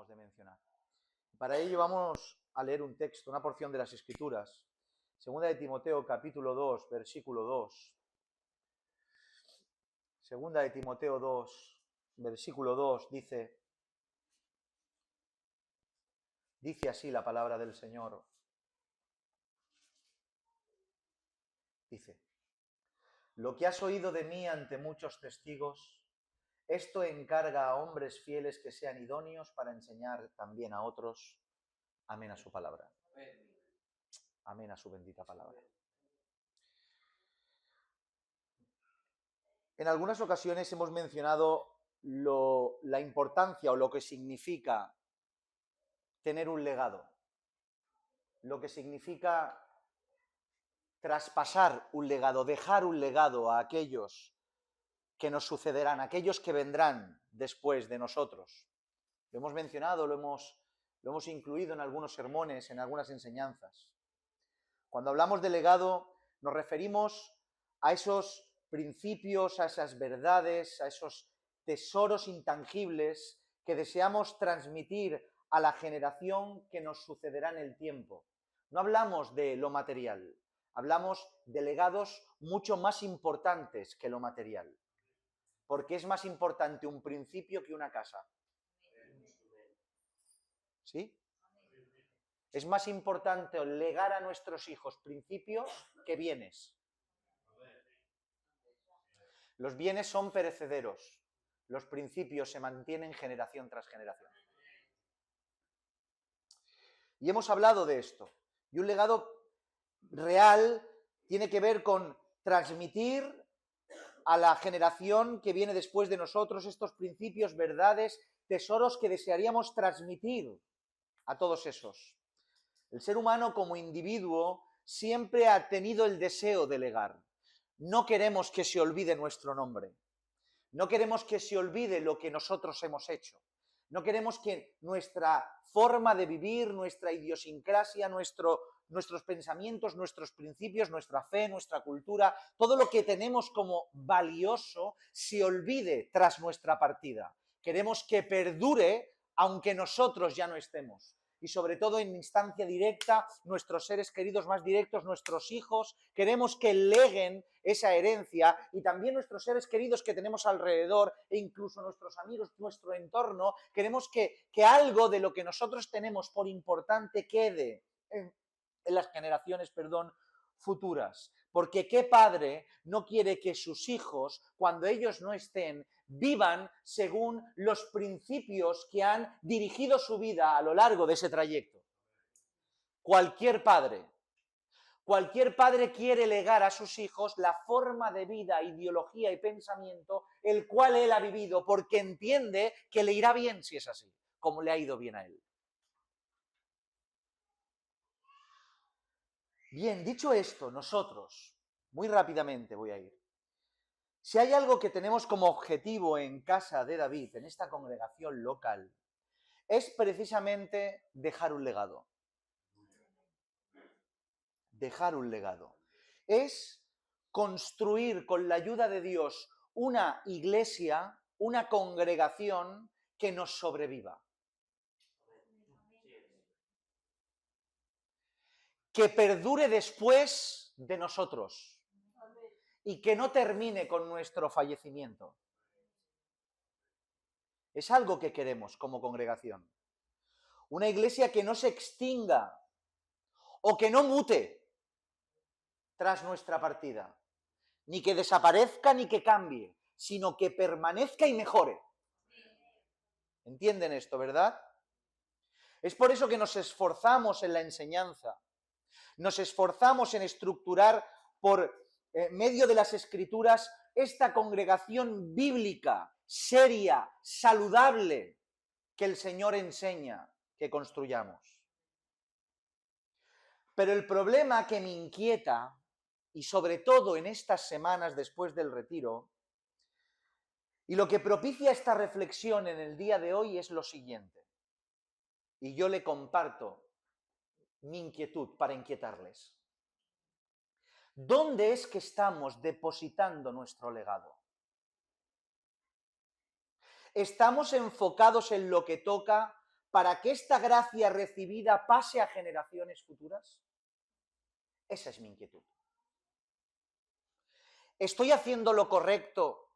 acabamos de mencionar. Para ello vamos a leer un texto, una porción de las Escrituras. Segunda de Timoteo, capítulo 2, versículo 2. Segunda de Timoteo 2, versículo 2, dice así la palabra del Señor. Dice: lo que has oído de mí ante muchos testigos, esto encarga a hombres fieles que sean idóneos para enseñar también a otros. Amén a su palabra. Amén a su bendita palabra. En algunas ocasiones hemos mencionado la importancia o lo que significa tener un legado, lo que significa traspasar un legado, dejar un legado a aquellos que nos sucederán, a aquellos que vendrán después de nosotros. Lo hemos mencionado, lo hemos incluido en algunos sermones, en algunas enseñanzas. Cuando hablamos de legado, nos referimos a esos principios, a esas verdades, a esos tesoros intangibles que deseamos transmitir a la generación que nos sucederá en el tiempo. No hablamos de lo material, hablamos de legados mucho más importantes que lo material, porque es más importante un principio que una casa. ¿Sí? Es más importante legar a nuestros hijos principios que bienes. Los bienes son perecederos, los principios se mantienen generación tras generación. Y hemos hablado de esto. Y un legado real tiene que ver con transmitir a la generación que viene después de nosotros estos principios, verdades, tesoros que desearíamos transmitir a todos esos. El ser humano como individuo siempre ha tenido el deseo de legar. No queremos que se olvide nuestro nombre. No queremos que se olvide lo que nosotros hemos hecho. No queremos que nuestra forma de vivir, nuestra idiosincrasia, nuestros pensamientos, nuestros principios, nuestra fe, nuestra cultura, todo lo que tenemos como valioso se olvide tras nuestra partida. Queremos que perdure aunque nosotros ya no estemos. Y sobre todo en instancia directa, nuestros seres queridos más directos, nuestros hijos, queremos que leguen esa herencia, y también nuestros seres queridos que tenemos alrededor e incluso nuestros amigos, nuestro entorno, queremos que algo de lo que nosotros tenemos por importante quede en las generaciones, futuras. Porque ¿qué padre no quiere que sus hijos, cuando ellos no estén, vivan según los principios que han dirigido su vida a lo largo de ese trayecto? Cualquier padre quiere legar a sus hijos la forma de vida, ideología y pensamiento el cual él ha vivido, porque entiende que le irá bien si es así, como le ha ido bien a él. Bien, dicho esto, nosotros, muy rápidamente voy a ir. Si hay algo que tenemos como objetivo en Casa de David, en esta congregación local, es precisamente dejar un legado. Dejar un legado. Es construir con la ayuda de Dios una iglesia, una congregación que nos sobreviva. Que perdure después de nosotros y que no termine con nuestro fallecimiento. Es algo que queremos como congregación. Una iglesia que no se extinga o que no mute tras nuestra partida, ni que desaparezca ni que cambie, sino que permanezca y mejore. ¿Entienden esto, verdad? Es por eso que nos esforzamos en la enseñanza, nos esforzamos en estructurar por medio de las Escrituras esta congregación bíblica, seria, saludable, que el Señor enseña que construyamos. Pero el problema que me inquieta, y sobre todo en estas semanas después del retiro, y lo que propicia esta reflexión en el día de hoy es lo siguiente. Y yo le comparto mi inquietud para inquietarles. ¿Dónde es que estamos depositando nuestro legado? ¿Estamos enfocados en lo que toca para que esta gracia recibida pase a generaciones futuras? Esa es mi inquietud. ¿Estoy haciendo lo correcto?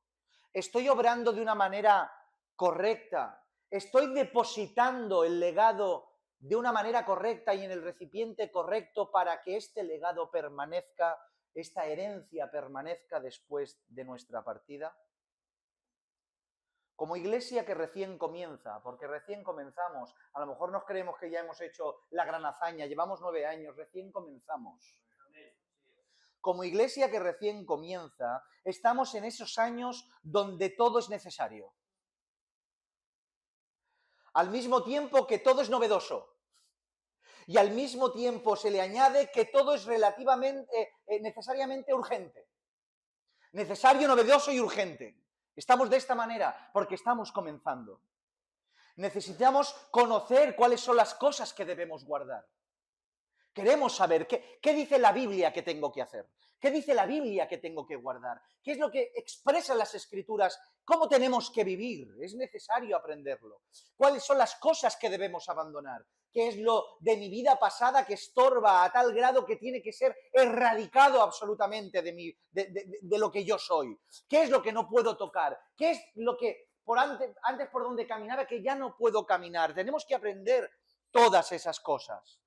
¿Estoy obrando de una manera correcta? ¿Estoy depositando el legado de una manera correcta y en el recipiente correcto para que este legado permanezca, esta herencia permanezca después de nuestra partida? Como iglesia que recién comienza, porque recién comenzamos, a lo mejor nos creemos que ya hemos hecho la gran hazaña, llevamos 9 años, recién comenzamos. Como iglesia que recién comienza, estamos en esos años donde todo es necesario. Al mismo tiempo que todo es novedoso. Y al mismo tiempo se le añade que todo es relativamente, necesariamente urgente. Necesario, novedoso y urgente. Estamos de esta manera porque estamos comenzando. Necesitamos conocer cuáles son las cosas que debemos guardar. Queremos saber qué dice la Biblia que tengo que hacer. ¿Qué dice la Biblia que tengo que guardar? ¿Qué es lo que expresan las Escrituras? ¿Cómo tenemos que vivir? Es necesario aprenderlo. ¿Cuáles son las cosas que debemos abandonar? ¿Qué es lo de mi vida pasada que estorba a tal grado que tiene que ser erradicado absolutamente de lo que yo soy? ¿Qué es lo que no puedo tocar? ¿Qué es lo que antes por donde caminaba que ya no puedo caminar? Tenemos que aprender todas esas cosas.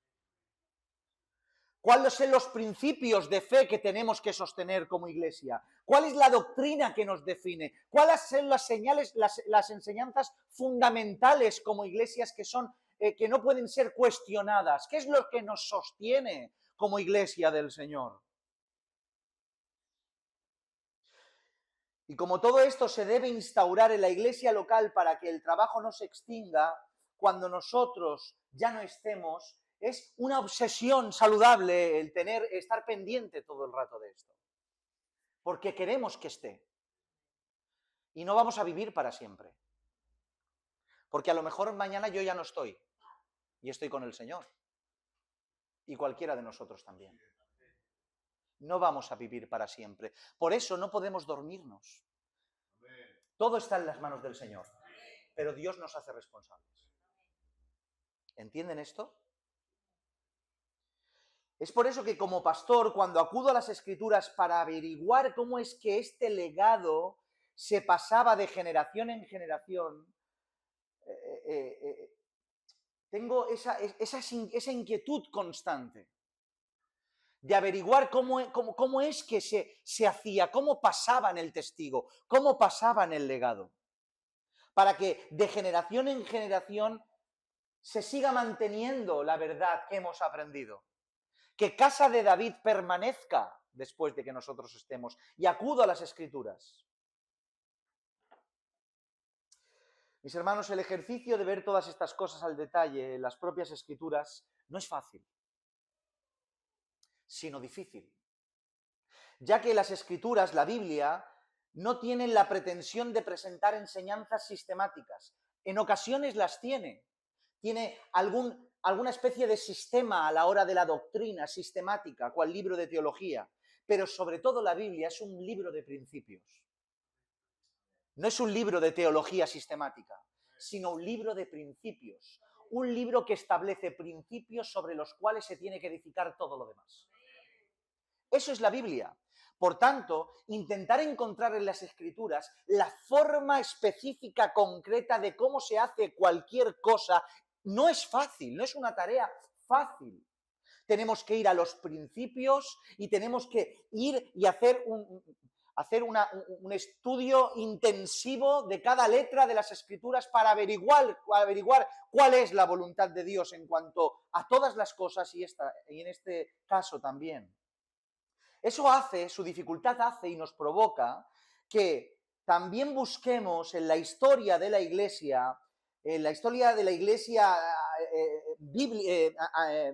¿Cuáles son los principios de fe que tenemos que sostener como iglesia? ¿Cuál es la doctrina que nos define? ¿Cuáles son las señales, las enseñanzas fundamentales como iglesias que no pueden ser cuestionadas? ¿Qué es lo que nos sostiene como iglesia del Señor? Y como todo esto se debe instaurar en la iglesia local para que el trabajo no se extinga, cuando nosotros ya no estemos, es una obsesión saludable el estar pendiente todo el rato de esto. Porque queremos que esté. Y no vamos a vivir para siempre. Porque a lo mejor mañana yo ya no estoy. Y estoy con el Señor. Y cualquiera de nosotros también. No vamos a vivir para siempre. Por eso no podemos dormirnos. Todo está en las manos del Señor. Pero Dios nos hace responsables. ¿Entienden esto? Es por eso que como pastor, cuando acudo a las Escrituras para averiguar cómo es que este legado se pasaba de generación en generación, tengo esa inquietud constante de averiguar cómo es que se hacía, cómo pasaban el testigo, cómo pasaban el legado, para que de generación en generación se siga manteniendo la verdad que hemos aprendido. Que casa de David permanezca después de que nosotros estemos. Y acudo a las Escrituras. Mis hermanos, el ejercicio de ver todas estas cosas al detalle en las propias Escrituras no es fácil, sino difícil. Ya que las Escrituras, la Biblia, no tienen la pretensión de presentar enseñanzas sistemáticas. En ocasiones las tiene. Tiene alguna especie de sistema a la hora de la doctrina sistemática, cual libro de teología, pero sobre todo la Biblia es un libro de principios. No es un libro de teología sistemática, sino un libro de principios, un libro que establece principios sobre los cuales se tiene que edificar todo lo demás. Eso es la Biblia. Por tanto, intentar encontrar en las Escrituras la forma específica, concreta de cómo se hace cualquier cosa no es fácil, no es una tarea fácil. Tenemos que ir a los principios y tenemos que ir y hacer un estudio intensivo de cada letra de las Escrituras para averiguar cuál es la voluntad de Dios en cuanto a todas las cosas y en este caso también. Eso su dificultad hace y nos provoca que también busquemos en la historia de la Iglesia, de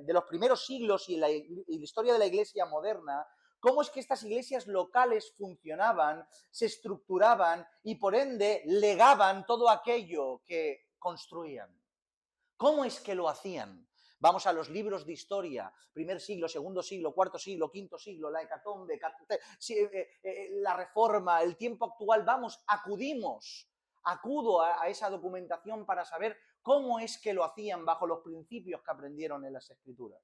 los primeros siglos y en la historia de la Iglesia moderna, cómo es que estas iglesias locales funcionaban, se estructuraban y por ende legaban todo aquello que construían. ¿Cómo es que lo hacían? Vamos a los libros de historia, primer siglo, segundo siglo, cuarto siglo, quinto siglo, la hecatombe, la reforma, el tiempo actual, acudimos acudo a esa documentación para saber cómo es que lo hacían bajo los principios que aprendieron en las Escrituras.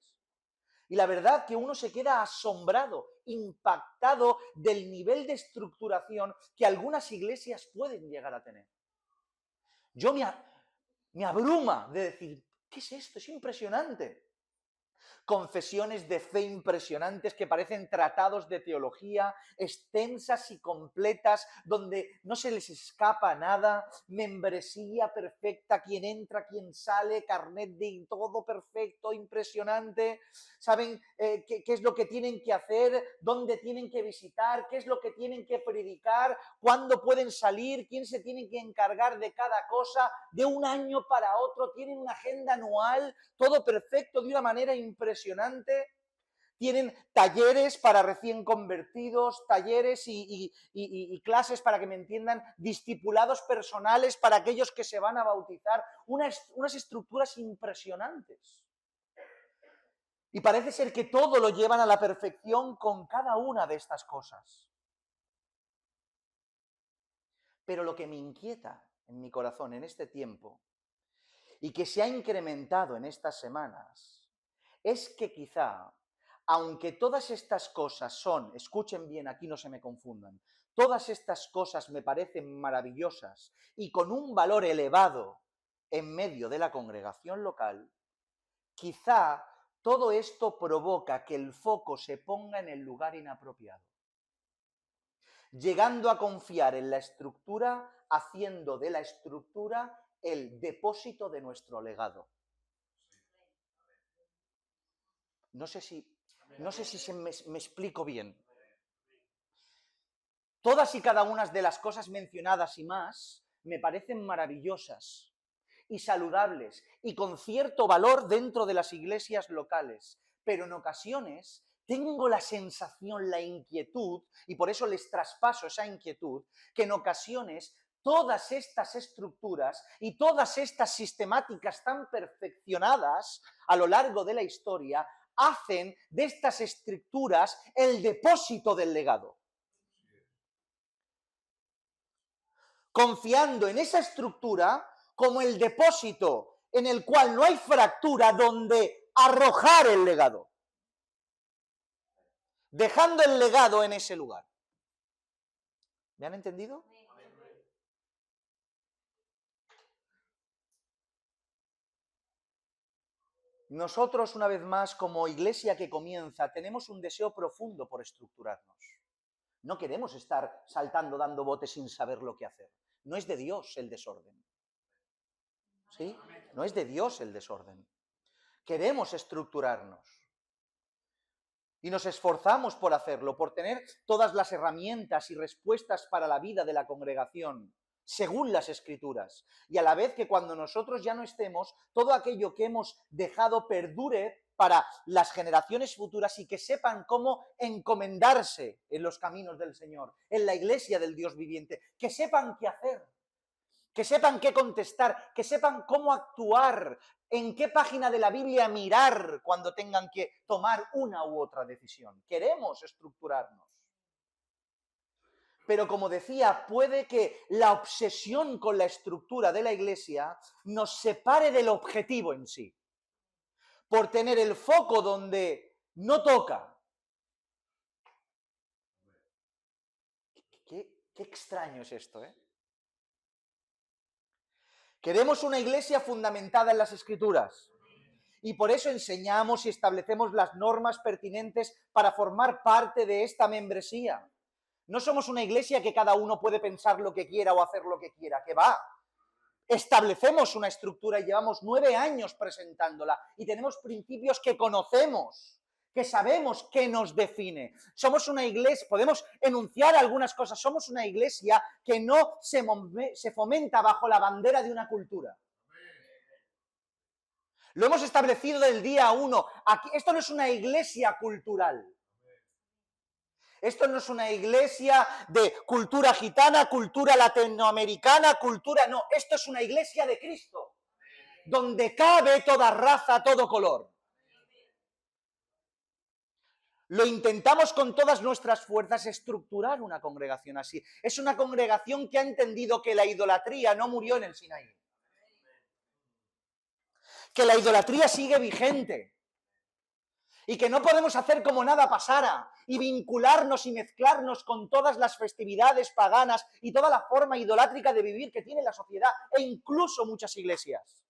Y la verdad que uno se queda asombrado, impactado del nivel de estructuración que algunas iglesias pueden llegar a tener. Yo me abruma de decir, ¿qué es esto? Es impresionante. Confesiones de fe impresionantes que parecen tratados de teología, extensas y completas, donde no se les escapa nada, membresía perfecta, quien entra, quien sale, carnet de todo perfecto, impresionante. Saben qué es lo que tienen que hacer, dónde tienen que visitar, qué es lo que tienen que predicar, cuándo pueden salir, quién se tiene que encargar de cada cosa, de un año para otro, tienen una agenda anual, todo perfecto, de una manera impresionante. Tienen talleres para recién convertidos, talleres y clases, para que me entiendan, discipulados personales para aquellos que se van a bautizar, unas estructuras impresionantes. Y parece ser que todo lo llevan a la perfección con cada una de estas cosas. Pero lo que me inquieta en mi corazón en este tiempo, y que se ha incrementado en estas semanas, es que quizá, aunque todas estas cosas son, escuchen bien, aquí no se me confundan, todas estas cosas me parecen maravillosas y con un valor elevado en medio de la congregación local, quizá todo esto provoca que el foco se ponga en el lugar inapropiado, llegando a confiar en la estructura, haciendo de la estructura el depósito de nuestro legado. No sé si me explico bien. Todas y cada una de las cosas mencionadas y más me parecen maravillosas y saludables y con cierto valor dentro de las iglesias locales, pero en ocasiones tengo la sensación, la inquietud, y por eso les traspaso esa inquietud, que en ocasiones todas estas estructuras y todas estas sistemáticas tan perfeccionadas a lo largo de la historia hacen de estas estructuras el depósito del legado. Confiando en esa estructura como el depósito en el cual no hay fractura donde arrojar el legado. Dejando el legado en ese lugar. ¿Me han entendido? Nosotros, una vez más, como iglesia que comienza, tenemos un deseo profundo por estructurarnos. No queremos estar saltando, dando botes sin saber lo que hacer. No es de Dios el desorden. ¿Sí? No es de Dios el desorden. Queremos estructurarnos. Y nos esforzamos por hacerlo, por tener todas las herramientas y respuestas para la vida de la congregación, según las Escrituras. Y a la vez que cuando nosotros ya no estemos, todo aquello que hemos dejado perdure para las generaciones futuras y que sepan cómo encomendarse en los caminos del Señor, en la iglesia del Dios viviente, que sepan qué hacer, que sepan qué contestar, que sepan cómo actuar, en qué página de la Biblia mirar cuando tengan que tomar una u otra decisión. Queremos estructurarnos. Pero como decía, puede que la obsesión con la estructura de la iglesia nos separe del objetivo en sí, por tener el foco donde no toca. Qué extraño es esto, ¿eh? Queremos una iglesia fundamentada en las Escrituras. Y por eso enseñamos y establecemos las normas pertinentes para formar parte de esta membresía. No somos una iglesia que cada uno puede pensar lo que quiera o hacer lo que quiera, que va. Establecemos una estructura y llevamos 9 años presentándola y tenemos principios que conocemos, que sabemos qué nos define. Somos una iglesia, podemos enunciar algunas cosas, somos una iglesia que no se fomenta bajo la bandera de una cultura. Lo hemos establecido del día 1. Esto no es una iglesia cultural. Esto no es una iglesia de cultura gitana, cultura latinoamericana, cultura... No, esto es una iglesia de Cristo, donde cabe toda raza, todo color. Lo intentamos con todas nuestras fuerzas estructurar una congregación así. Es una congregación que ha entendido que la idolatría no murió en el Sinaí. Que la idolatría sigue vigente. Y que no podemos hacer como nada pasara y vincularnos y mezclarnos con todas las festividades paganas y toda la forma idolátrica de vivir que tiene la sociedad e incluso muchas iglesias.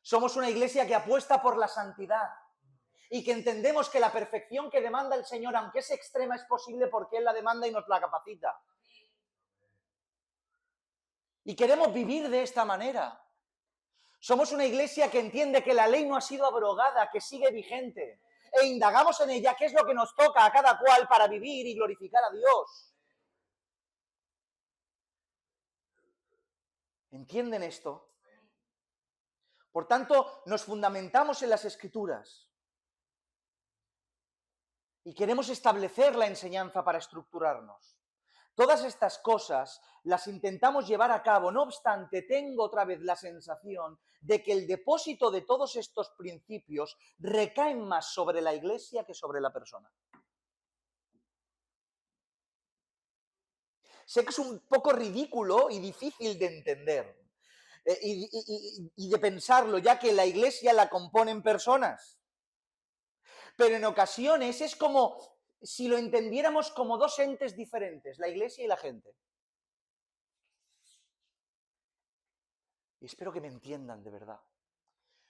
Somos una iglesia que apuesta por la santidad y que entendemos que la perfección que demanda el Señor, aunque es extrema, es posible porque Él la demanda y nos la capacita. Y queremos vivir de esta manera. Somos una iglesia que entiende que la ley no ha sido abrogada, que sigue vigente. E indagamos en ella qué es lo que nos toca a cada cual para vivir y glorificar a Dios. ¿Entienden esto? Por tanto, nos fundamentamos en las Escrituras. Y queremos establecer la enseñanza para estructurarnos. Todas estas cosas las intentamos llevar a cabo, no obstante, tengo otra vez la sensación de que el depósito de todos estos principios recaen más sobre la iglesia que sobre la persona. Sé que es un poco ridículo y difícil de entender y de pensarlo, ya que la iglesia la componen personas. Pero en ocasiones es como si lo entendiéramos como dos entes diferentes, la iglesia y la gente. Y espero que me entiendan de verdad.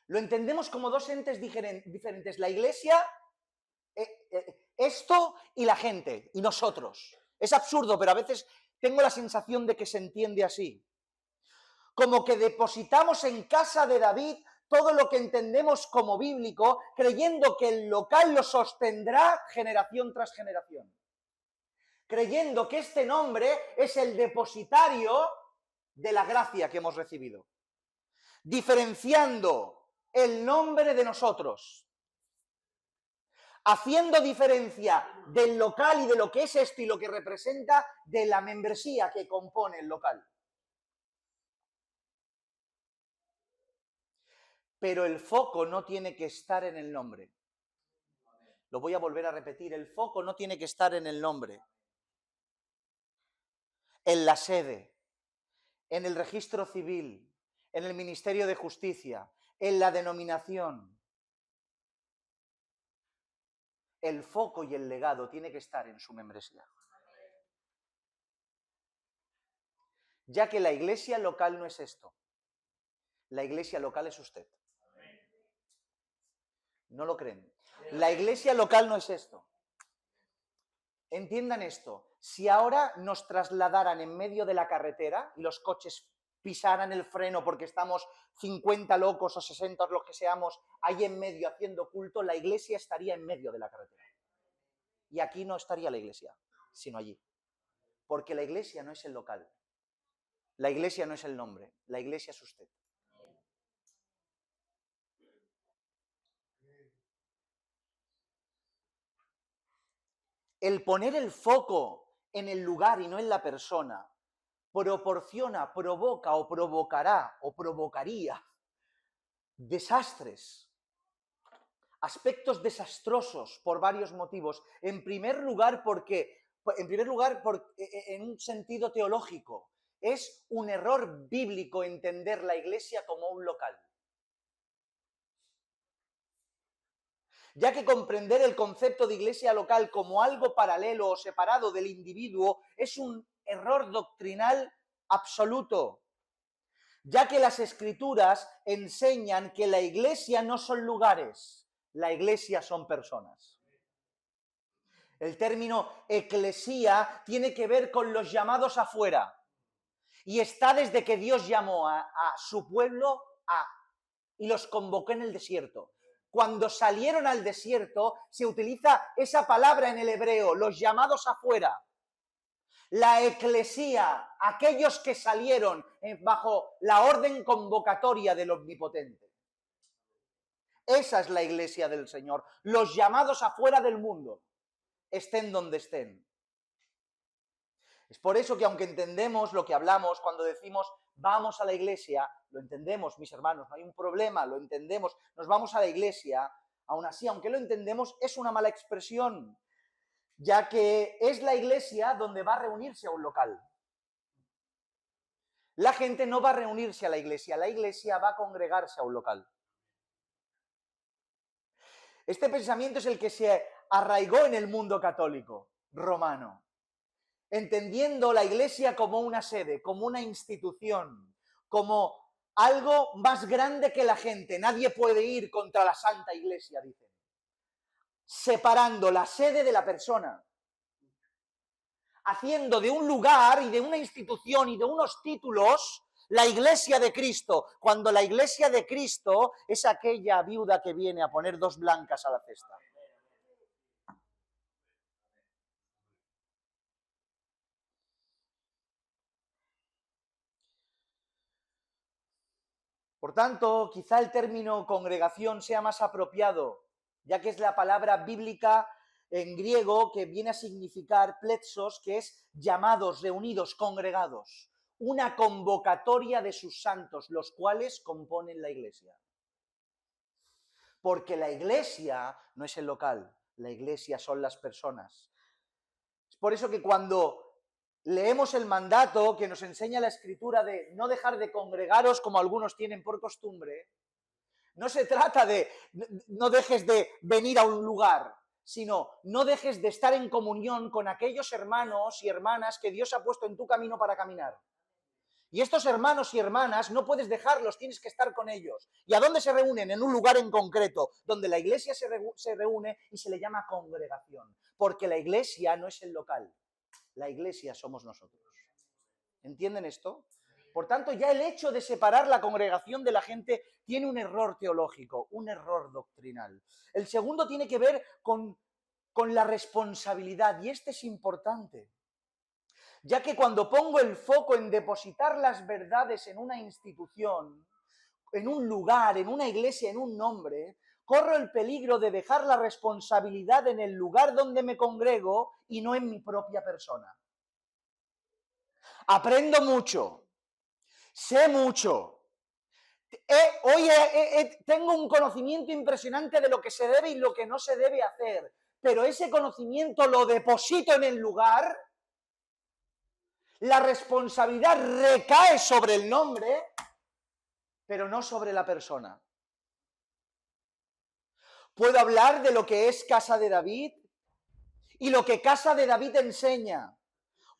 Lo entendemos como dos entes diferentes, la iglesia, esto y la gente, y nosotros. Es absurdo, pero a veces tengo la sensación de que se entiende así. Como que depositamos en casa de David todo lo que entendemos como bíblico, creyendo que el local lo sostendrá generación tras generación. Creyendo que este nombre es el depositario de la gracia que hemos recibido. Diferenciando el nombre de nosotros. Haciendo diferencia del local y de lo que es esto y lo que representa de la membresía que compone el local. Pero el foco no tiene que estar en el nombre. Lo voy a volver a repetir, el foco no tiene que estar en el nombre. En la sede, en el registro civil, en el Ministerio de Justicia, en la denominación. El foco y el legado tiene que estar en su membresía. Ya que la iglesia local no es esto. La iglesia local es usted. ¿No lo creen? La iglesia local no es esto. Entiendan esto. Si ahora nos trasladaran en medio de la carretera y los coches pisaran el freno porque estamos 50 locos o 60 los que seamos ahí en medio haciendo culto, la iglesia estaría en medio de la carretera. Y aquí no estaría la iglesia, sino allí. Porque la iglesia no es el local. La iglesia no es el nombre. La iglesia es usted. El poner el foco en el lugar y no en la persona proporciona, provoca o provocará o provocaría desastres, aspectos desastrosos por varios motivos. En primer lugar, en un sentido teológico, es un error bíblico entender la iglesia como un local. Ya que comprender el concepto de iglesia local como algo paralelo o separado del individuo es un error doctrinal absoluto, ya que las Escrituras enseñan que la iglesia no son lugares, la iglesia son personas. El término eclesía tiene que ver con los llamados afuera y está desde que Dios llamó a su pueblo y los convocó en el desierto. Cuando salieron al desierto, se utiliza esa palabra en el hebreo, los llamados afuera. La eclesía, aquellos que salieron bajo la orden convocatoria del Omnipotente. Esa es la iglesia del Señor, los llamados afuera del mundo, estén donde estén. Es por eso que aunque entendemos lo que hablamos cuando decimos vamos a la iglesia, lo entendemos, mis hermanos, no hay un problema, lo entendemos, nos vamos a la iglesia, Aún así, aunque lo entendemos, es una mala expresión, ya que es la iglesia donde va a reunirse a un local. La gente no va a reunirse a la iglesia va a congregarse a un local. Este pensamiento es el que se arraigó en el mundo católico romano, entendiendo la iglesia como una sede, como una institución, como algo más grande que la gente. Nadie puede ir contra la Santa Iglesia, dicen, separando la sede de la persona, haciendo de un lugar y de una institución y de unos títulos la Iglesia de Cristo, cuando la Iglesia de Cristo es aquella viuda que viene a poner 2 blancas a la cesta. Por tanto, quizá el término congregación sea más apropiado, ya que es la palabra bíblica en griego que viene a significar pletsos, que es llamados, reunidos, congregados. Una convocatoria de sus santos, los cuales componen la iglesia. Porque la iglesia no es el local, la iglesia son las personas. Es por eso que cuando leemos el mandato que nos enseña la Escritura de no dejar de congregaros como algunos tienen por costumbre, no se trata de no dejes de venir a un lugar, sino no dejes de estar en comunión con aquellos hermanos y hermanas que Dios ha puesto en tu camino para caminar. Y estos hermanos y hermanas no puedes dejarlos, tienes que estar con ellos. ¿Y a dónde se reúnen? En un lugar en concreto, donde la iglesia se reúne y se le llama congregación. Porque la iglesia no es el local, la iglesia somos nosotros. ¿Entienden esto? Por tanto, ya el hecho de separar la congregación de la gente tiene un error teológico, un error doctrinal. El segundo tiene que ver con la responsabilidad, y este es importante. Ya que cuando pongo el foco en depositar las verdades en una institución, en un lugar, en una iglesia, en un nombre, corro el peligro de dejar la responsabilidad en el lugar donde me congrego y no en mi propia persona. Aprendo mucho, sé mucho. Hoy tengo un conocimiento impresionante de lo que se debe y lo que no se debe hacer, pero ese conocimiento lo deposito en el lugar. La responsabilidad recae sobre el nombre, pero no sobre la persona. Puedo hablar de lo que es Casa de David y lo que Casa de David enseña.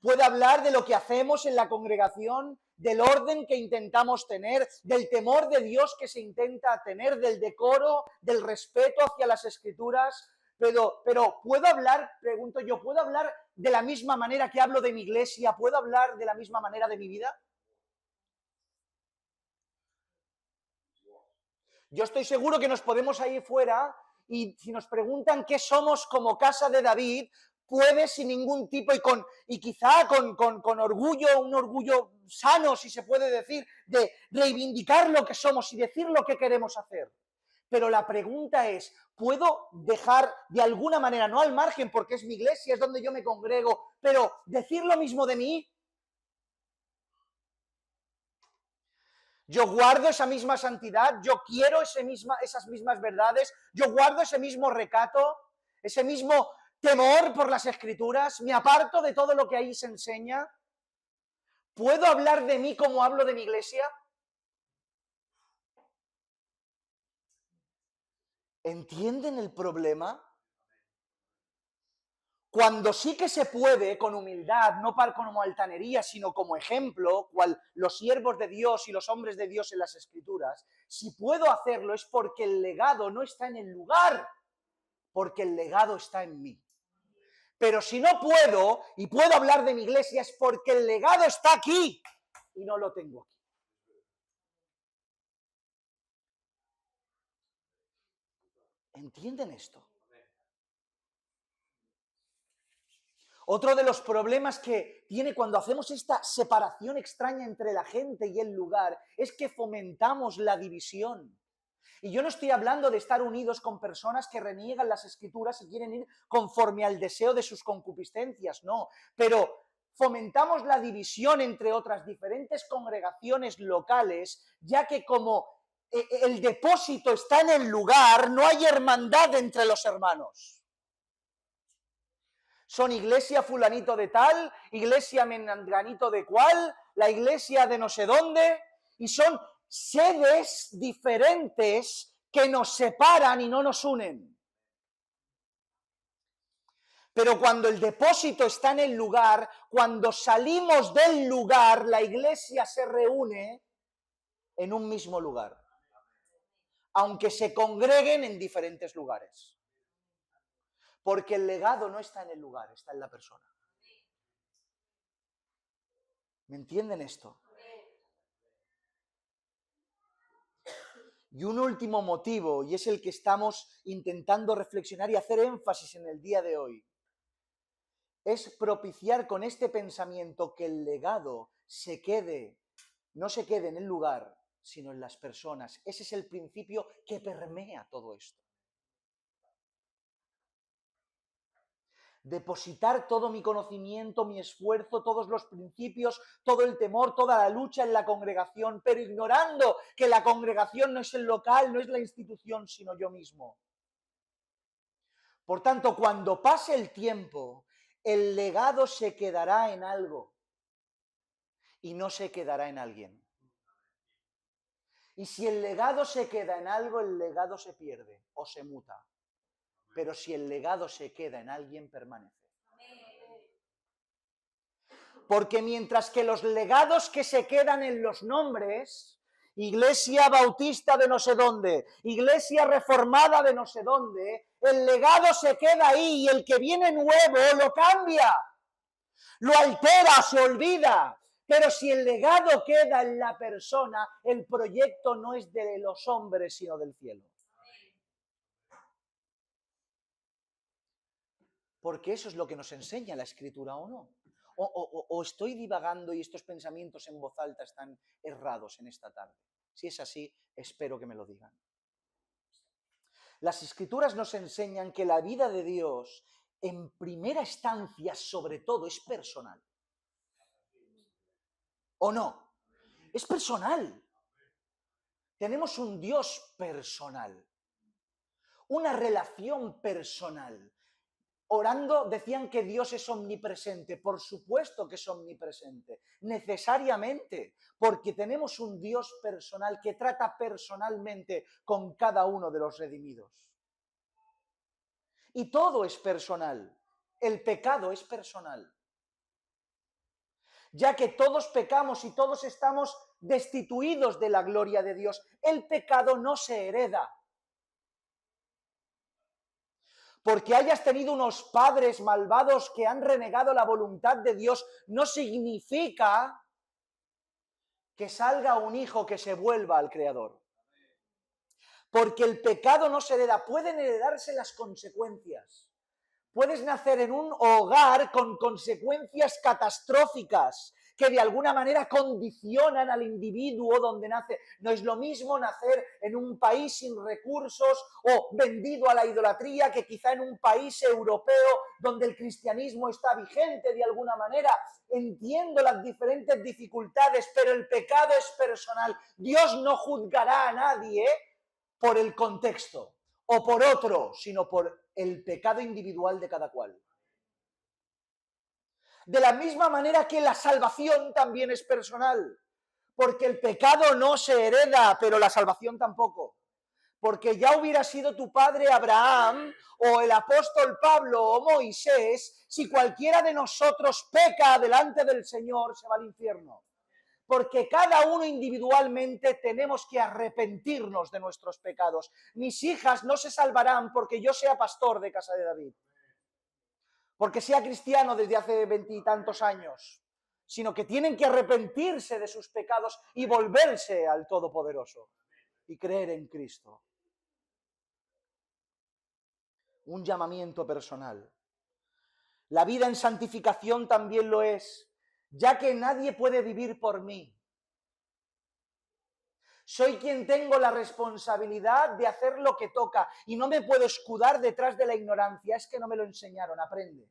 Puedo hablar de lo que hacemos en la congregación, del orden que intentamos tener, del temor de Dios que se intenta tener, del decoro, del respeto hacia las Escrituras. Pero ¿puedo hablar, pregunto yo, ¿puedo hablar de la misma manera que hablo de mi iglesia? ¿Puedo hablar de la misma manera de mi vida? Yo estoy seguro que nos podemos ir fuera y si nos preguntan qué somos como Casa de David, puede sin ningún tipo y quizá con orgullo, un orgullo sano, si se puede decir, de reivindicar lo que somos y decir lo que queremos hacer. Pero la pregunta es, ¿puedo dejar de alguna manera, no al margen porque es mi iglesia, es donde yo me congrego, pero decir lo mismo de mí? Yo guardo esa misma santidad, yo quiero esas mismas verdades, yo guardo ese mismo recato, ese mismo temor por las Escrituras, me aparto de todo lo que ahí se enseña. ¿Puedo hablar de mí como hablo de mi iglesia? ¿Entienden el problema? Cuando sí que se puede, con humildad, no como altanería, sino como ejemplo, cual los siervos de Dios y los hombres de Dios en las Escrituras, si puedo hacerlo es porque el legado no está en el lugar, porque el legado está en mí. Pero si no puedo, y puedo hablar de mi iglesia, es porque el legado está aquí y no lo tengo aquí. ¿Entienden esto? Otro de los problemas que tiene cuando hacemos esta separación extraña entre la gente y el lugar es que fomentamos la división. Y yo no estoy hablando de estar unidos con personas que reniegan las Escrituras y quieren ir conforme al deseo de sus concupiscencias, no. Pero fomentamos la división entre otras diferentes congregaciones locales, ya que como el depósito está en el lugar, no hay hermandad entre los hermanos. Son iglesia fulanito de tal, iglesia menganito de cual, la iglesia de no sé dónde, y son sedes diferentes que nos separan y no nos unen. Pero cuando el depósito está en el lugar, cuando salimos del lugar, la iglesia se reúne en un mismo lugar, aunque se congreguen en diferentes lugares. Porque el legado no está en el lugar, está en la persona. ¿Me entienden esto? Y un último motivo, y es el que estamos intentando reflexionar y hacer énfasis en el día de hoy, es propiciar con este pensamiento que el legado no se quede en el lugar, sino en las personas. Ese es el principio que permea todo esto. Depositar todo mi conocimiento, mi esfuerzo, todos los principios, todo el temor, toda la lucha en la congregación, pero ignorando que la congregación no es el local, no es la institución, sino yo mismo. Por tanto, cuando pase el tiempo, el legado se quedará en algo y no se quedará en alguien. Y si el legado se queda en algo, el legado se pierde o se muta. Pero si el legado se queda en alguien, permanece. Porque mientras que los legados que se quedan en los nombres, Iglesia Bautista de no sé dónde, Iglesia Reformada de no sé dónde, el legado se queda ahí y el que viene nuevo lo cambia, lo altera, se olvida. Pero si el legado queda en la persona, el proyecto no es de los hombres, sino del cielo. Porque eso es lo que nos enseña la Escritura, ¿o no? O estoy divagando y estos pensamientos en voz alta están errados en esta tarde. Si es así, espero que me lo digan. Las Escrituras nos enseñan que la vida de Dios, en primera instancia, sobre todo, es personal. ¿O no? Es personal. Tenemos un Dios personal. Una relación personal. Orando decían que Dios es omnipresente. Por supuesto que es omnipresente. Necesariamente. Porque tenemos un Dios personal que trata personalmente con cada uno de los redimidos. Y todo es personal. El pecado es personal. Ya que todos pecamos y todos estamos destituidos de la gloria de Dios. El pecado no se hereda. Porque hayas tenido unos padres malvados que han renegado la voluntad de Dios, no significa que salga un hijo que se vuelva al Creador. Porque el pecado no se hereda, pueden heredarse las consecuencias. Puedes nacer en un hogar con consecuencias catastróficas que de alguna manera condicionan al individuo donde nace. No es lo mismo nacer en un país sin recursos o vendido a la idolatría que quizá en un país europeo donde el cristianismo está vigente de alguna manera. Entiendo las diferentes dificultades, pero el pecado es personal. Dios no juzgará a nadie por el contexto o por otro, sino por el pecado individual de cada cual. De la misma manera que la salvación también es personal, porque el pecado no se hereda, pero la salvación tampoco. Porque ya hubiera sido tu padre Abraham, o el apóstol Pablo, o Moisés, si cualquiera de nosotros peca delante del Señor, se va al infierno. Porque cada uno individualmente tenemos que arrepentirnos de nuestros pecados. Mis hijas no se salvarán porque yo sea pastor de casa de David, porque sea cristiano desde hace 20 y tantos años, sino que tienen que arrepentirse de sus pecados y volverse al Todopoderoso y creer en Cristo. Un llamamiento personal. La vida en santificación también lo es, ya que nadie puede vivir por mí. Soy quien tengo la responsabilidad de hacer lo que toca y no me puedo escudar detrás de la ignorancia. Es que no me lo enseñaron, aprende.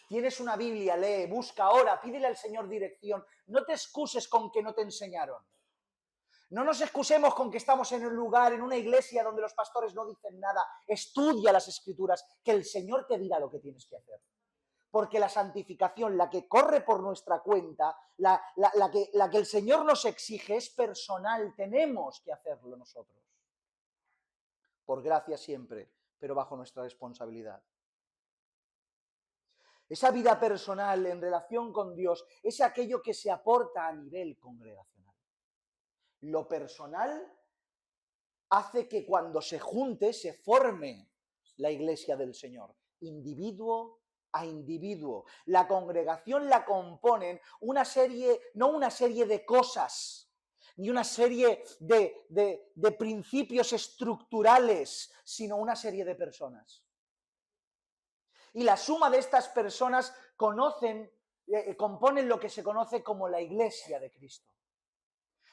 Tienes una Biblia, lee, busca, ora, pídele al Señor dirección. No te excuses con que no te enseñaron. No nos excusemos con que estamos en un lugar, en una iglesia donde los pastores no dicen nada. Estudia las Escrituras, que el Señor te dirá lo que tienes que hacer. Porque la santificación, la que corre por nuestra cuenta, la que el Señor nos exige es personal, tenemos que hacerlo nosotros. Por gracia siempre, pero bajo nuestra responsabilidad. Esa vida personal en relación con Dios es aquello que se aporta a nivel congregacional. Lo personal hace que cuando se junte, se forme la iglesia del Señor, individuo a individuo. La congregación la componen no una serie de cosas, ni una serie de principios estructurales, sino una serie de personas. Y la suma de estas personas componen lo que se conoce como la iglesia de Cristo.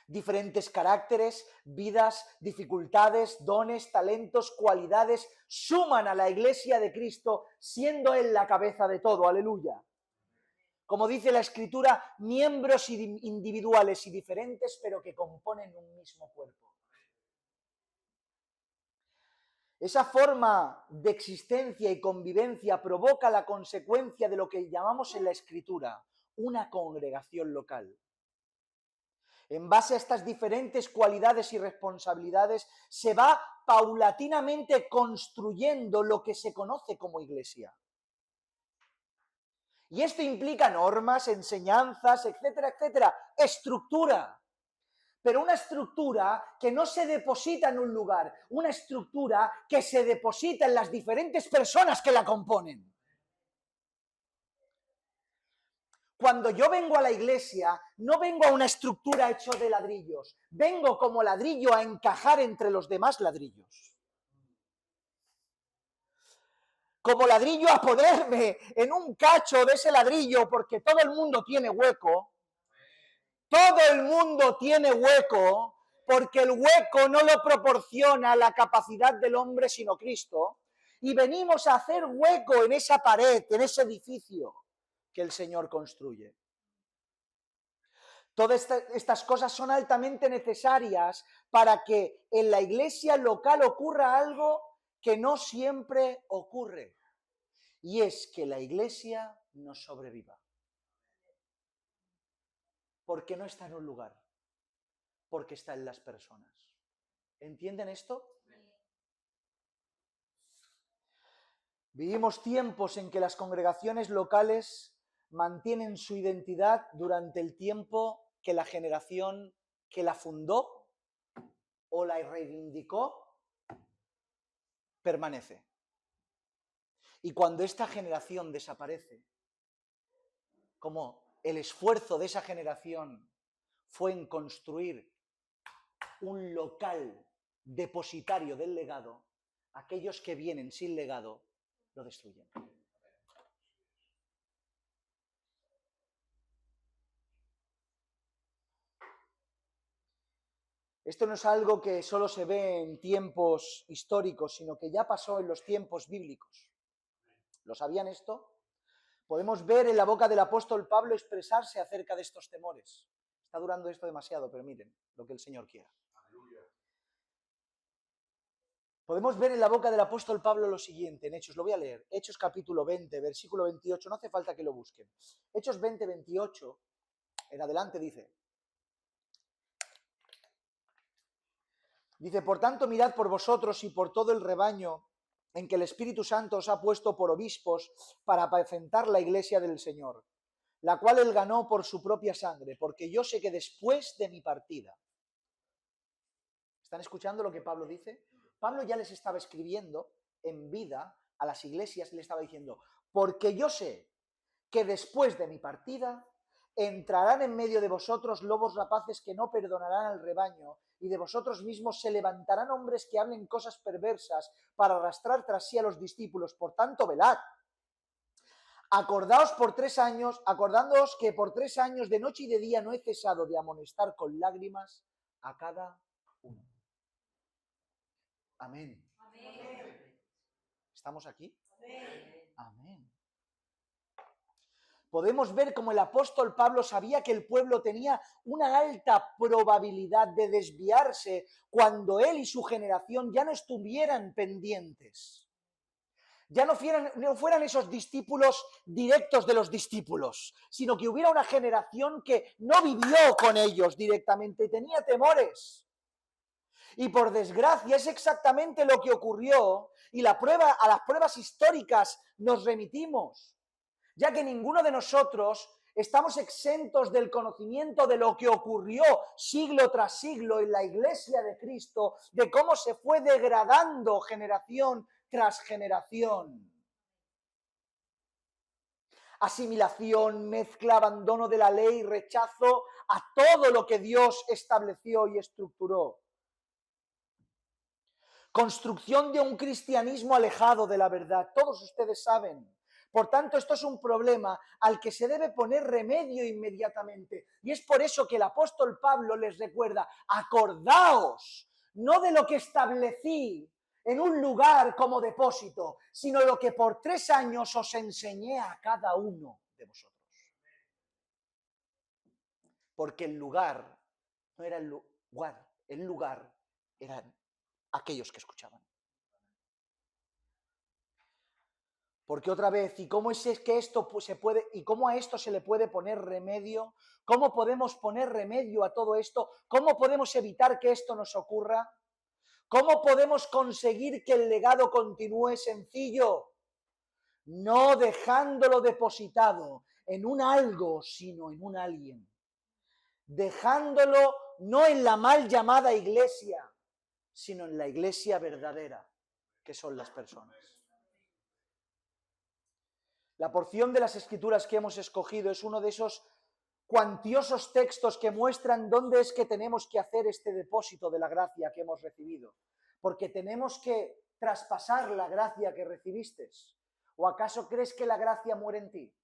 Diferentes caracteres, vidas, dificultades, dones, talentos, cualidades, suman a la iglesia de Cristo, siendo Él la cabeza de todo. Aleluya. Como dice la Escritura, miembros individuales y diferentes, pero que componen un mismo cuerpo. Esa forma de existencia y convivencia provoca la consecuencia de lo que llamamos en la Escritura una congregación local. En base a estas diferentes cualidades y responsabilidades, se va paulatinamente construyendo lo que se conoce como iglesia. Y esto implica normas, enseñanzas, etcétera, etcétera, estructura. Pero una estructura que no se deposita en un lugar, una estructura que se deposita en las diferentes personas que la componen. Cuando yo vengo a la iglesia, no vengo a una estructura hecha de ladrillos. Vengo como ladrillo a encajar entre los demás ladrillos. Como ladrillo a ponerme en un cacho de ese ladrillo, porque todo el mundo tiene hueco. Todo el mundo tiene hueco, porque el hueco no lo proporciona la capacidad del hombre, sino Cristo. Y venimos a hacer hueco en esa pared, en ese edificio que el Señor construye. Todas estas cosas son altamente necesarias para que en la iglesia local ocurra algo que no siempre ocurre. Y es que la iglesia no sobreviva. Porque no está en un lugar, porque está en las personas. ¿Entienden esto? Vivimos tiempos en que las congregaciones locales mantienen su identidad durante el tiempo que la generación que la fundó o la reivindicó permanece. Y cuando esta generación desaparece, como el esfuerzo de esa generación fue en construir un local depositario del legado, aquellos que vienen sin legado lo destruyen. Esto no es algo que solo se ve en tiempos históricos, sino que ya pasó en los tiempos bíblicos. ¿Lo sabían esto? Podemos ver en la boca del apóstol Pablo expresarse acerca de estos temores. Está durando esto demasiado, pero miren lo que el Señor quiera. Podemos ver en la boca del apóstol Pablo lo siguiente, en Hechos, lo voy a leer. Hechos capítulo 20, versículo 28, no hace falta que lo busquen. Hechos 20, 28, en adelante dice... Dice, por tanto, mirad por vosotros y por todo el rebaño en que el Espíritu Santo os ha puesto por obispos para apacentar la iglesia del Señor, la cual él ganó por su propia sangre, porque yo sé que después de mi partida... ¿Están escuchando lo que Pablo dice? Pablo ya les estaba escribiendo en vida a las iglesias, le estaba diciendo, porque yo sé que después de mi partida entrarán en medio de vosotros lobos rapaces que no perdonarán al rebaño, y de vosotros mismos se levantarán hombres que hablen cosas perversas para arrastrar tras sí a los discípulos. Por tanto, velad. Acordándoos que por 3 años de noche y de día no he cesado de amonestar con lágrimas a cada uno. Amén. Amén. ¿Estamos aquí? Amén. Amén. podemos ver cómo el apóstol Pablo sabía que el pueblo tenía una alta probabilidad de desviarse cuando él y su generación ya no estuvieran pendientes. Ya no fueran esos discípulos directos de los discípulos, sino que hubiera una generación que no vivió con ellos directamente, tenía temores. Y por desgracia es exactamente lo que ocurrió, y a las pruebas históricas nos remitimos, ya que ninguno de nosotros estamos exentos del conocimiento de lo que ocurrió siglo tras siglo en la Iglesia de Cristo, de cómo se fue degradando generación tras generación. Asimilación, mezcla, abandono de la ley, rechazo a todo lo que Dios estableció y estructuró. Construcción de un cristianismo alejado de la verdad. Todos ustedes saben. Por tanto, esto es un problema al que se debe poner remedio inmediatamente. Y es por eso que el apóstol Pablo les recuerda, acordaos, no de lo que establecí en un lugar como depósito, sino lo que por 3 años os enseñé a cada uno de vosotros. Porque el lugar no era el lugar eran aquellos que escuchaban. Porque otra vez, ¿y cómo es que esto se puede, y cómo a esto se le puede poner remedio? ¿Cómo podemos poner remedio a todo esto? ¿Cómo podemos evitar que esto nos ocurra? ¿Cómo podemos conseguir que el legado continúe? Sencillo, no dejándolo depositado en un algo, sino en un alguien. Dejándolo no en la mal llamada iglesia, sino en la iglesia verdadera, que son las personas. La porción de las escrituras que hemos escogido es uno de esos cuantiosos textos que muestran dónde es que tenemos que hacer este depósito de la gracia que hemos recibido. Porque tenemos que traspasar la gracia que recibiste. ¿O acaso crees que la gracia muere en ti?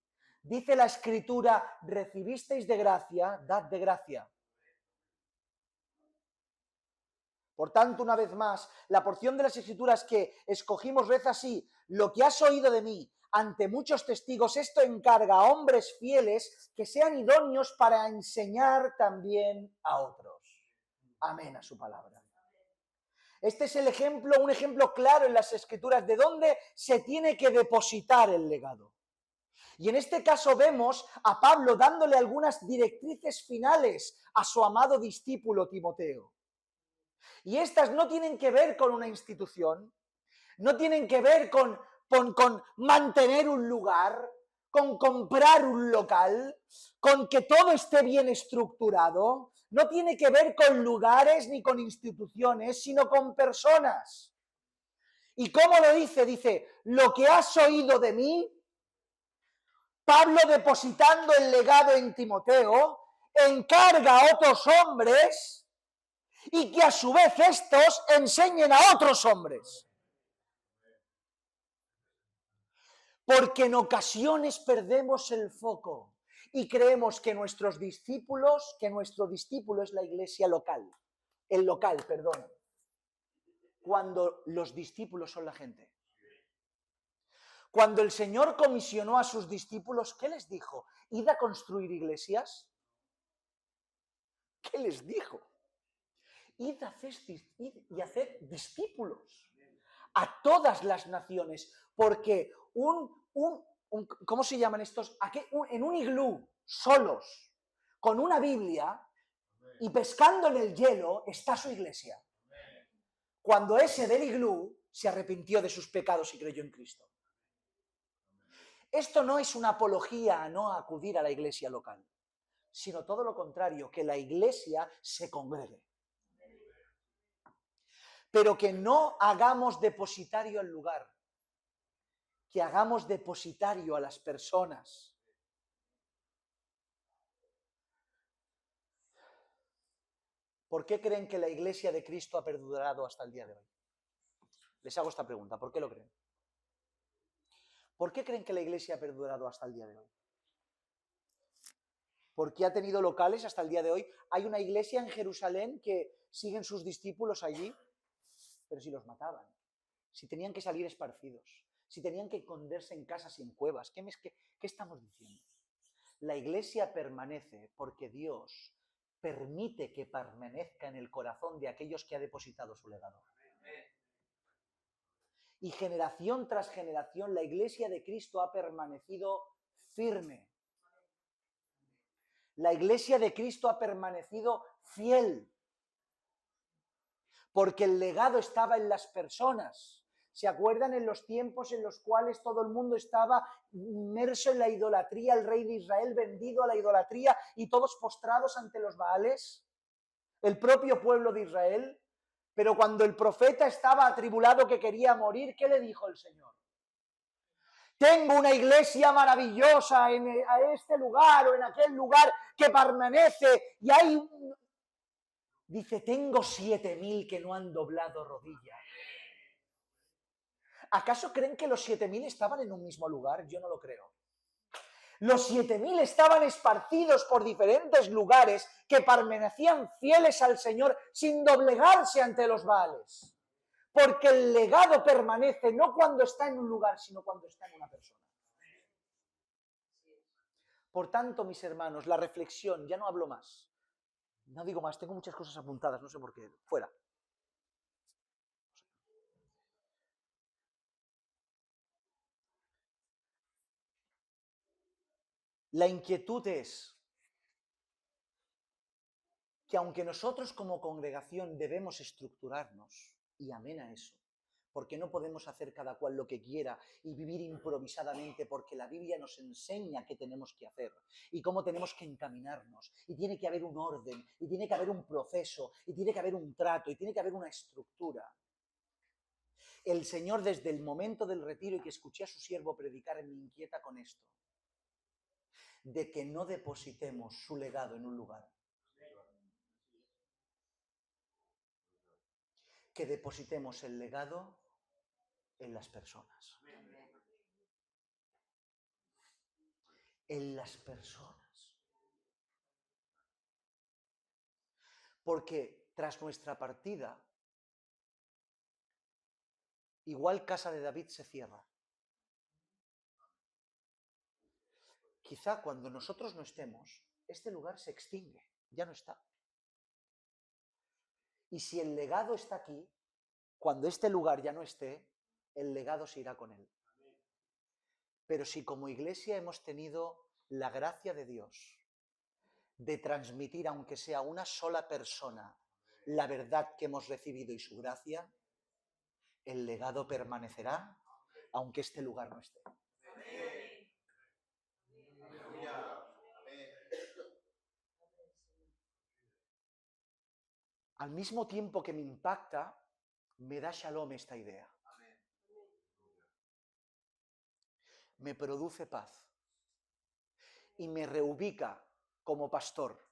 Dice la escritura, recibisteis de gracia, dad de gracia. Por tanto, una vez más, la porción de las escrituras que escogimos reza así, lo que has oído de mí ante muchos testigos, esto encarga a hombres fieles que sean idóneos para enseñar también a otros. Amén a su palabra. Este es el ejemplo, un ejemplo claro en las escrituras de dónde se tiene que depositar el legado. Y en este caso vemos a Pablo dándole algunas directrices finales a su amado discípulo Timoteo. Y estas no tienen que ver con una institución, no tienen que ver con mantener un lugar, con comprar un local, con que todo esté bien estructurado. No tiene que ver con lugares ni con instituciones, sino con personas. ¿Y cómo lo dice? Dice, lo que has oído de mí, Pablo depositando el legado en Timoteo, encarga a otros hombres y que a su vez estos enseñen a otros hombres. Porque en ocasiones perdemos el foco y creemos que nuestro discípulo es la iglesia local, cuando los discípulos son la gente. Cuando el Señor comisionó a sus discípulos, ¿qué les dijo? ¿Id a construir iglesias? ¿Qué les dijo? Id y haced discípulos a todas las naciones, porque ¿cómo se llaman estos? En un iglú, solos, con una Biblia y pescando en el hielo, está su iglesia. Cuando ese del iglú se arrepintió de sus pecados y creyó en Cristo. Esto no es una apología a no acudir a la iglesia local, sino todo lo contrario, que la iglesia se congregue. Pero que no hagamos depositario al lugar, que hagamos depositario a las personas. ¿Por qué creen que la iglesia de Cristo ha perdurado hasta el día de hoy? Les hago esta pregunta, ¿por qué lo creen? ¿Por qué creen que la iglesia ha perdurado hasta el día de hoy? ¿Por qué ha tenido locales hasta el día de hoy? Hay una iglesia en Jerusalén que siguen sus discípulos allí, pero si los mataban, si tenían que salir esparcidos, si tenían que esconderse en casas y en cuevas, ¿qué estamos diciendo? La iglesia permanece porque Dios permite que permanezca en el corazón de aquellos que ha depositado su legado. Y generación tras generación la iglesia de Cristo ha permanecido firme. La iglesia de Cristo ha permanecido fiel. Porque el legado estaba en las personas. ¿Se acuerdan en los tiempos en los cuales todo el mundo estaba inmerso en la idolatría, el rey de Israel vendido a la idolatría y todos postrados ante los Baales? El propio pueblo de Israel. Pero cuando el profeta estaba atribulado que quería morir, ¿qué le dijo el Señor? Tengo una iglesia maravillosa en este lugar o en aquel lugar que permanece y hay un... Dice, tengo 7.000 que no han doblado rodilla. ¿Acaso creen que los 7.000 estaban en un mismo lugar? Yo no lo creo. Los 7.000 estaban esparcidos por diferentes lugares que permanecían fieles al Señor sin doblegarse ante los Baales. Porque el legado permanece no cuando está en un lugar, sino cuando está en una persona. Por tanto, mis hermanos, la reflexión, ya no hablo más. No digo más, tengo muchas cosas apuntadas, no sé por qué. Fuera. La inquietud es que aunque nosotros como congregación debemos estructurarnos, y amén a eso, porque no podemos hacer cada cual lo que quiera y vivir improvisadamente, porque la Biblia nos enseña qué tenemos que hacer y cómo tenemos que encaminarnos, y tiene que haber un orden, y tiene que haber un proceso, y tiene que haber un trato, y tiene que haber una estructura. El Señor, desde el momento del retiro y que escuché a su siervo predicar, me inquieta con esto, de que no depositemos su legado en un lugar, que depositemos el legado en las personas. En las personas. Porque tras nuestra partida, igual Casa de David se cierra. Quizá cuando nosotros no estemos, este lugar se extingue, ya no está. Y si el legado está aquí, cuando este lugar ya no esté, el legado se irá con él. Pero si como iglesia hemos tenido la gracia de Dios de transmitir, aunque sea una sola persona, la verdad que hemos recibido y su gracia, el legado permanecerá, aunque este lugar no esté. Al mismo tiempo que me impacta, me da shalom esta idea. Me produce paz y me reubica como pastor,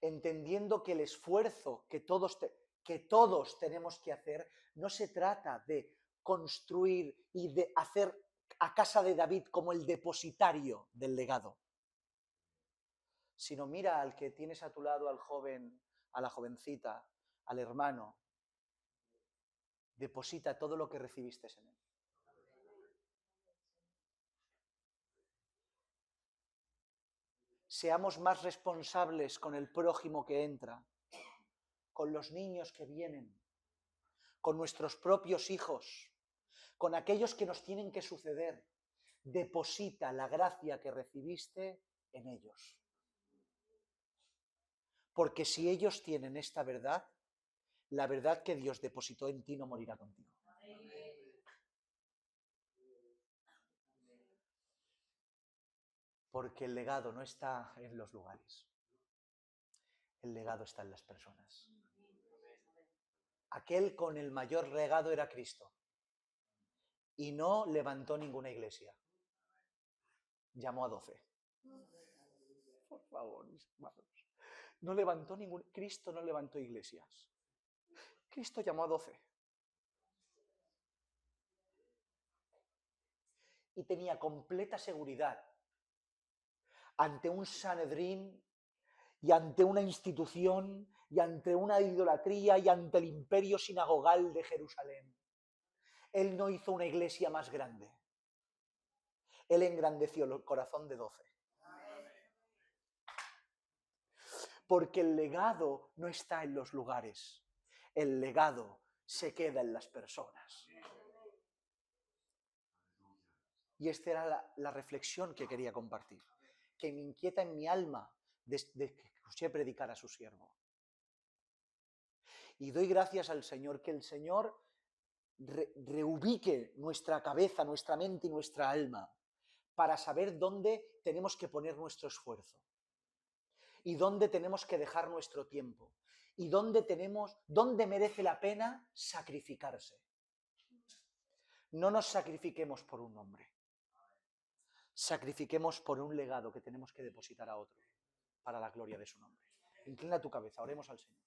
entendiendo que el esfuerzo que todos tenemos que hacer no se trata de construir y de hacer a Casa de David como el depositario del legado, sino mira al que tienes a tu lado, al joven, a la jovencita, al hermano, deposita todo lo que recibiste en él. Seamos más responsables con el prójimo que entra, con los niños que vienen, con nuestros propios hijos, con aquellos que nos tienen que suceder. Deposita la gracia que recibiste en ellos. Porque si ellos tienen esta verdad, la verdad que Dios depositó en ti no morirá contigo. Porque el legado no está en los lugares. El legado está en las personas. Aquel con el mayor legado era Cristo. Y no levantó ninguna iglesia. Llamó a 12. Por favor, mis hermanos. No levantó Cristo no levantó iglesias. Cristo llamó a 12. Y tenía completa seguridad ante un Sanedrín y ante una institución y ante una idolatría y ante el imperio sinagogal de Jerusalén. Él no hizo una iglesia más grande. Él engrandeció el corazón de 12 Porque el legado no está en los lugares, el legado se queda en las personas. Y esta era la reflexión que quería compartir, que me inquieta en mi alma desde que escuché predicar a su siervo. Y doy gracias al Señor, que el Señor reubique nuestra cabeza, nuestra mente y nuestra alma para saber dónde tenemos que poner nuestro esfuerzo y dónde tenemos que dejar nuestro tiempo y dónde merece la pena sacrificarse. No nos sacrifiquemos por un hombre, sacrifiquemos por un legado que tenemos que depositar a otro para la gloria de su nombre. Inclina tu cabeza, oremos al Señor.